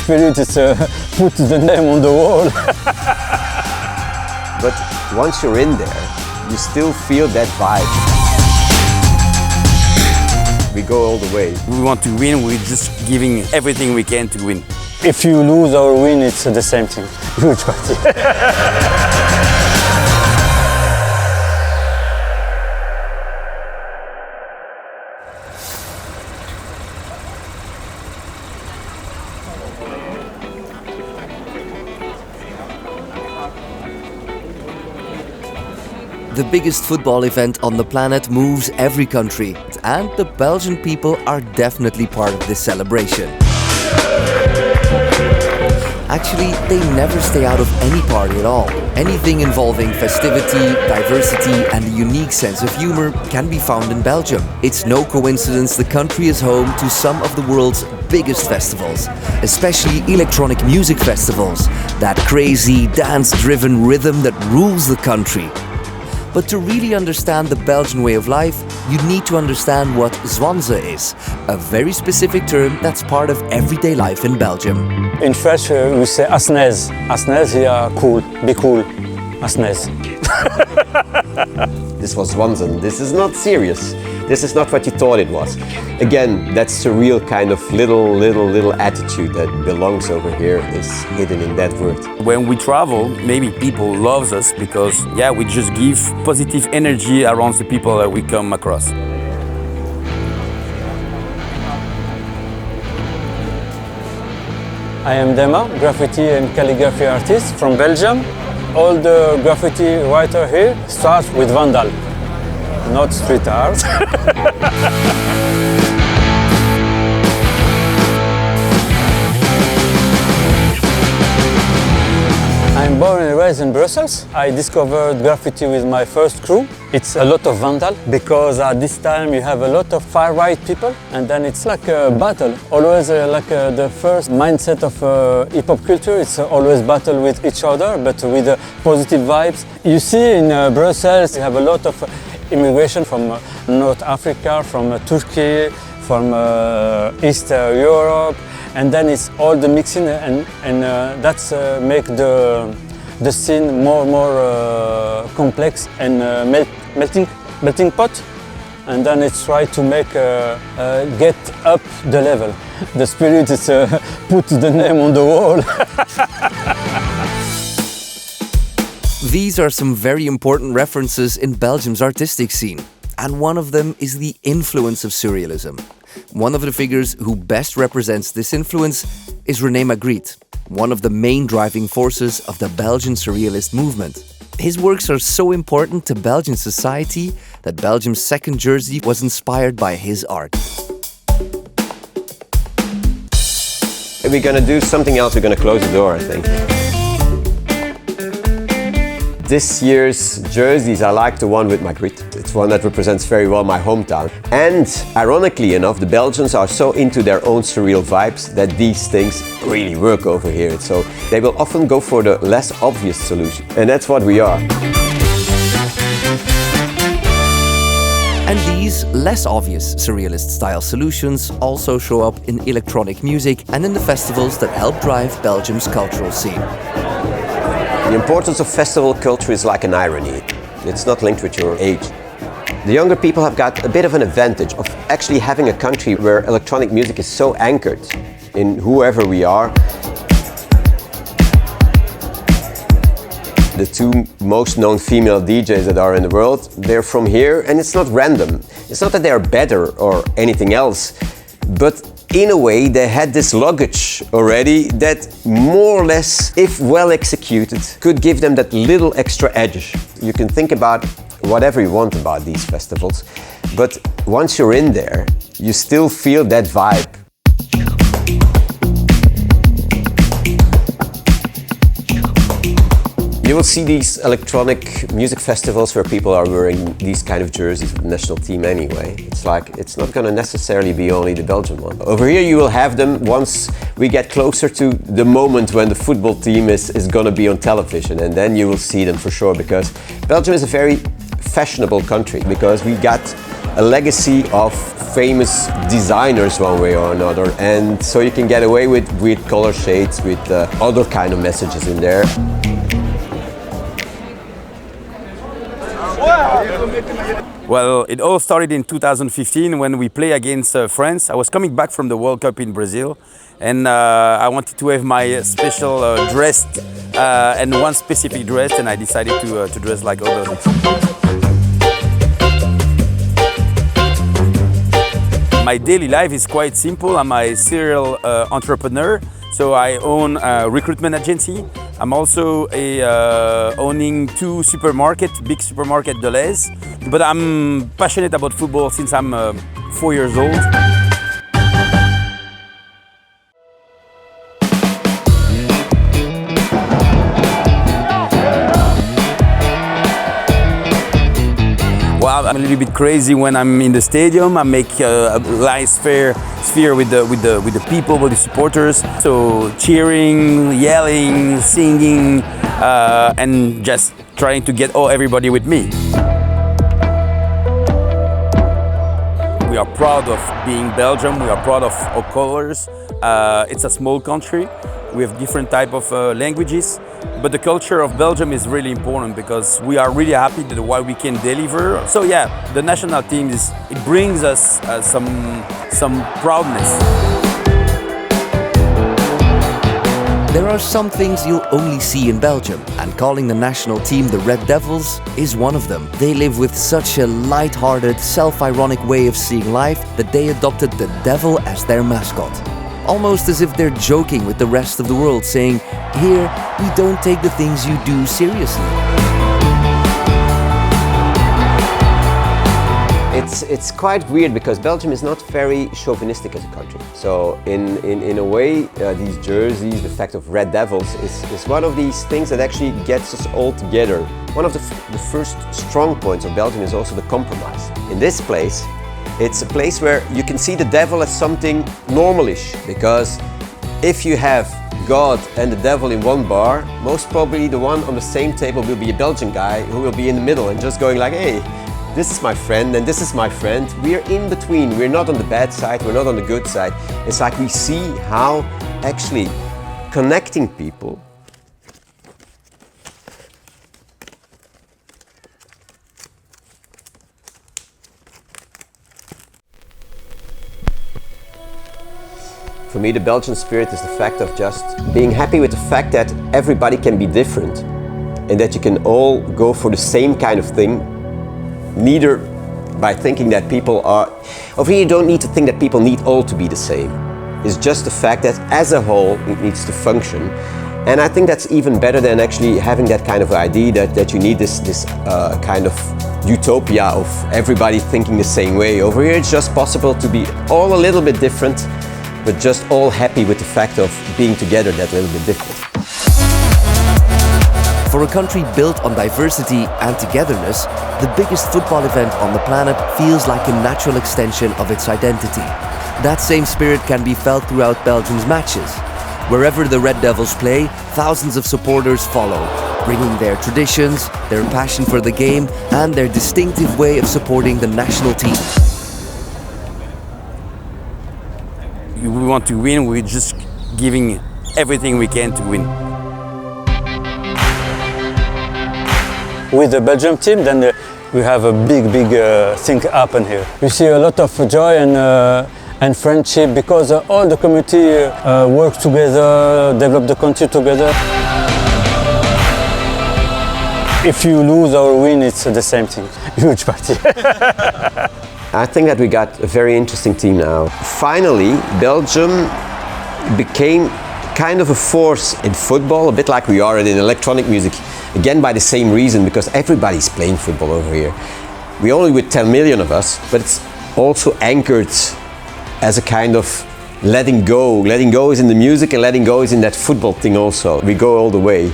spirit is put the name on the wall. But once you're in there, you still feel that vibe. We go all the way. We want to win, we're just giving everything we can to win. If you lose or win, it's the same thing. Huge party. The biggest football event on the planet moves every country, and the Belgian people are definitely part of this celebration. Actually, they never stay out of any party at all. Anything involving festivity, diversity, and a unique sense of humor can be found in Belgium. It's no coincidence the country is home to some of the world's biggest festivals, especially electronic music festivals, that crazy, dance-driven rhythm that rules the country. But to really understand the Belgian way of life, you need to understand what Zwanze is, a very specific term that's part of everyday life in Belgium. In French, we say asnez. Asnez, yeah, cool, be cool. Asnez. This was Zwanze. This is not serious. This is not what you thought it was. Again, that surreal kind of little attitude that belongs over here is hidden in that word. When we travel, maybe people love us because, yeah, we just give positive energy around the people that we come across. I am Dema, graffiti and calligraphy artist from Belgium. All the graffiti writer here start with vandal, not street art. I'm born and raised in Brussels. I discovered graffiti with my first crew. It's a lot of vandal because at this time you have a lot of far-right people, and then it's like a battle. Always the first mindset of hip-hop culture, it's always battle with each other, but with positive vibes. You see in Brussels you have a lot of immigration from North Africa, from Turkey, from East Europe, and then it's all the mixing, and that's make the scene more complex and melting pot, and then it's try to make get up the level. The spirit is put the name on the wall. These are some very important references in Belgium's artistic scene, and one of them is the influence of surrealism. One of the figures who best represents this influence is René Magritte, one of the main driving forces of the Belgian surrealist movement. His works are so important to Belgian society that Belgium's second jersey was inspired by his art. We're gonna do something else, we're gonna close the door, I think. This year's jerseys, I like the one with Magritte. It's one that represents very well my hometown. And ironically enough, the Belgians are so into their own surreal vibes that these things really work over here. So they will often go for the less obvious solution. And that's what we are. And these less obvious surrealist style solutions also show up in electronic music and in the festivals that help drive Belgium's cultural scene. The importance of festival culture is like an irony. It's not linked with your age. The younger people have got a bit of an advantage of actually having a country where electronic music is so anchored in whoever we are. The two most known female DJs that are in the world, they're from here, and it's not random. It's not that they're better or anything else, but in a way, they had this luggage already that more or less, if well executed, could give them that little extra edge. You can think about whatever you want about these festivals, but once you're in there, you still feel that vibe. You will see these electronic music festivals where people are wearing these kind of jerseys with the national team anyway. It's like, it's not going to necessarily be only the Belgian one. Over here you will have them once we get closer to the moment when the football team is going to be on television, and then you will see them for sure, because Belgium is a very fashionable country, because we got a legacy of famous designers one way or another, and so you can get away with weird color shades, with other kind of messages in there. Well, it all started in 2015 when we play against France. I was coming back from the World Cup in Brazil, and I wanted to have my special dress and one specific dress, and I decided to dress like others. My daily life is quite simple. I'm a serial entrepreneur, so I own a recruitment agency. I'm also owning two big supermarket Deleuze. But I'm passionate about football since I'm 4 years old. Well, I'm a little bit crazy when I'm in the stadium. I make a nice sphere with the people, with the supporters. So cheering, yelling, singing, and just trying to get everybody with me. We are proud of being Belgium. We are proud of our colors. It's a small country. We have different type of languages, but the culture of Belgium is really important because we are really happy that what we can deliver. So yeah, the national team it brings us some proudness. There are some things you'll only see in Belgium, and calling the national team the Red Devils is one of them. They live with such a light-hearted, self-ironic way of seeing life that they adopted the devil as their mascot. Almost as if they're joking with the rest of the world, saying, "Here, we don't take the things you do seriously." It's quite weird because Belgium is not very chauvinistic as a country. So in a way, these jerseys, the fact of Red Devils, is one of these things that actually gets us all together. One of the first strong points of Belgium is also the compromise. In this place, it's a place where you can see the devil as something normalish, because if you have God and the devil in one bar, most probably the one on the same table will be a Belgian guy who will be in the middle and just going like, "Hey, this is my friend and this is my friend. We're in between. We're not on the bad side, we're not on the good side." It's like we see how actually connecting people For me, the Belgian spirit is the fact of just being happy with the fact that everybody can be different and that you can all go for the same kind of thing, neither by thinking that people are, over here you don't need to think that people need all to be the same. It's just the fact that as a whole it needs to function. And I think that's even better than actually having that kind of idea that you need this kind of utopia of everybody thinking the same way. Over here it's just possible to be all a little bit different, but just all happy with the fact of being together that little bit different. For a country built on diversity and togetherness, the biggest football event on the planet feels like a natural extension of its identity. That same spirit can be felt throughout Belgium's matches. Wherever the Red Devils play, thousands of supporters follow, bringing their traditions, their passion for the game, and their distinctive way of supporting the national team. We want to win, we're just giving everything we can to win. With the Belgium team, then we have a big thing happen here. We see a lot of joy and friendship because all the community work together, develop the country together. If you lose or win, it's the same thing. Huge party. I think that we got a very interesting team now. Finally, Belgium became kind of a force in football, a bit like we are in electronic music. Again, by the same reason, because everybody's playing football over here. We only with 10 million of us, but it's also anchored as a kind of letting go. Letting go is in the music and letting go is in that football thing also. We go all the way.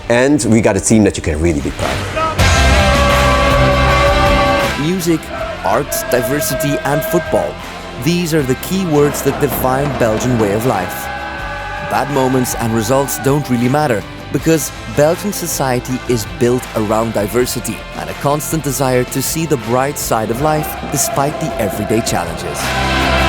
And we got a team that you can really be proud of. Music, art, diversity and football. These are the key words that define Belgian way of life. Bad moments and results don't really matter, because Belgian society is built around diversity and a constant desire to see the bright side of life despite the everyday challenges.